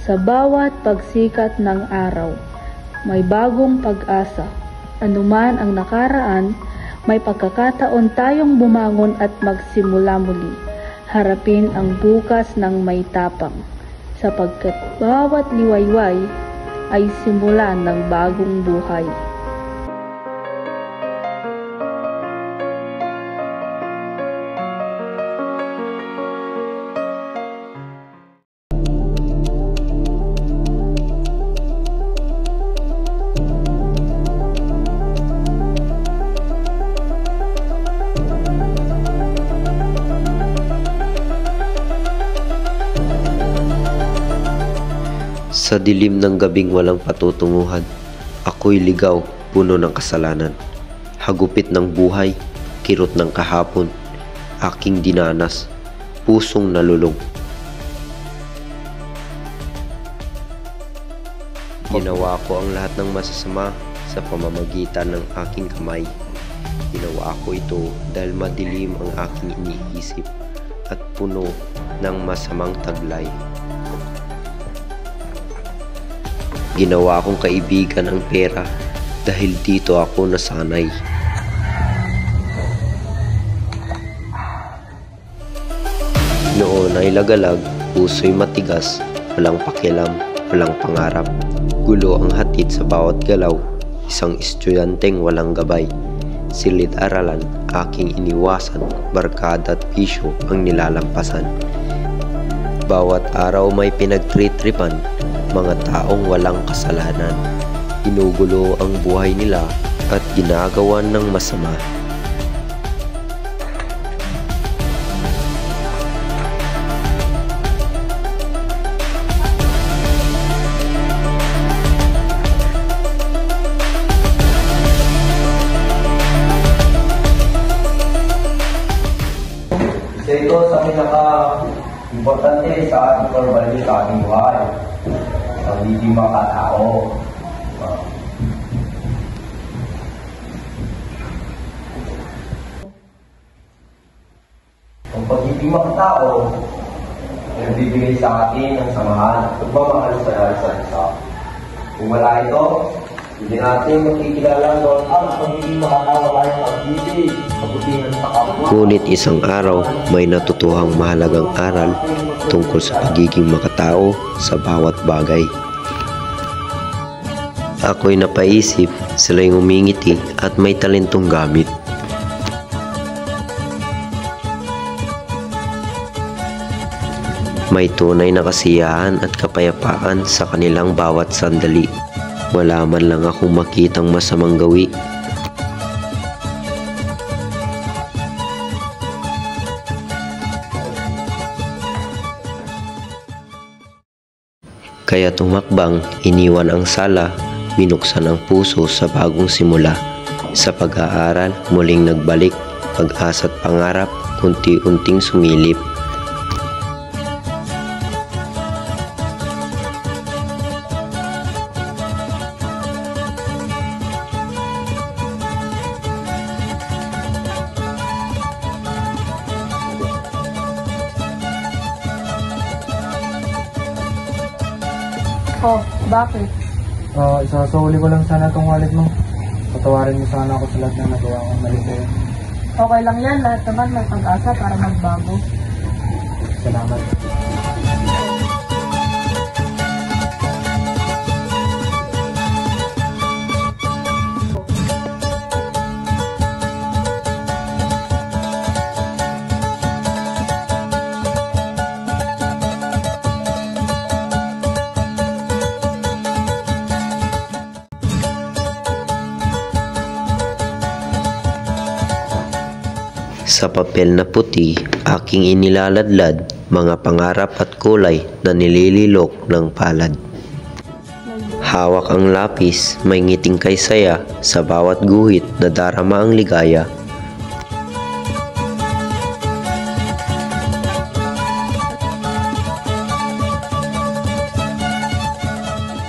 Sa bawat pagsikat ng araw, may bagong pag-asa. Anuman ang nakaraan, may pagkakataon tayong bumangon at magsimula muli. Harapin ang bukas ng may tapang, sapagkat bawat liwayway ay simula ng bagong buhay. Sa dilim ng gabing walang patutunguhan, ako'y ligaw, puno ng kasalanan. Hagupit ng buhay, kirot ng kahapon, aking dinanas, pusong nalulong. Ginawa ko ang lahat ng masasama sa pamamagitan ng aking kamay. Ginawa ko ito dahil madilim ang aking iniisip at puno ng masamang taglay. Ginawa kong kaibigan ang pera dahil dito ako nasanay. Noon ay lagalag, puso'y matigas, walang pakialam, walang pangarap. Gulo ang hatid sa bawat galaw, isang estudyanteng walang gabay. Silid-aralan, aking iniwasan, barkada at bisyo ang nilalampasan. Bawat araw may pinagtritripan, mga taong walang kasalanan. Ginugulo ang buhay nila at ginagawan ng masama. Isa ito sa pinaka-importante sa ating core value sa ating buhay. Ang hindi makatao. Ang pagiging makatao ay nagbibigay sa atin ng samahan, pagmamahal sa isa't isa. Kung wala ito, hindi natin makikilala doon ang pagiging makatao ay pag-ibig, kabutihan sa kapwa. Ngunit isang araw, may natutuhang mahalagang aral tungkol sa pagiging makatao sa bawat bagay. Ako'y napaisip, sila'y umingiti at may talentong gamit. May tunay na kasiyahan at kapayapaan sa kanilang bawat sandali. Wala man lang akong makitang masamang gawi. Kaya tumakbang, iniwan ang sala, binuksan ang puso sa bagong simula. Sa pag-aaral, muling nagbalik, pag-asa at pangarap, unti-unting sumilip. Oh, bakit? Isasuli ko lang sana itong wallet mo. Patawarin mo sana ako sa lahat na nagawa kong mali sa'yo. Okay lang yan, lahat naman may pag-asa para magbago. Salamat. Sa papel na puti, aking inilaladlad, mga pangarap at kulay na nilililok ng palad. Hawak ang lapis, may ngiting kay saya, sa bawat guhit na darama ang ligaya.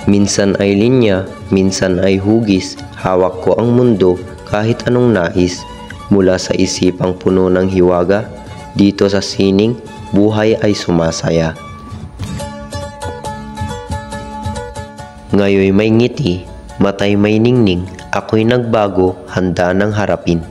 Minsan ay linya, minsan ay hugis, hawak ko ang mundo kahit anong nais. Mula sa isipang puno ng hiwaga, dito sa sining, buhay ay sumasaya. Ngayoy may ngiti, matay may ningning, ako'y nagbago, handa ng harapin.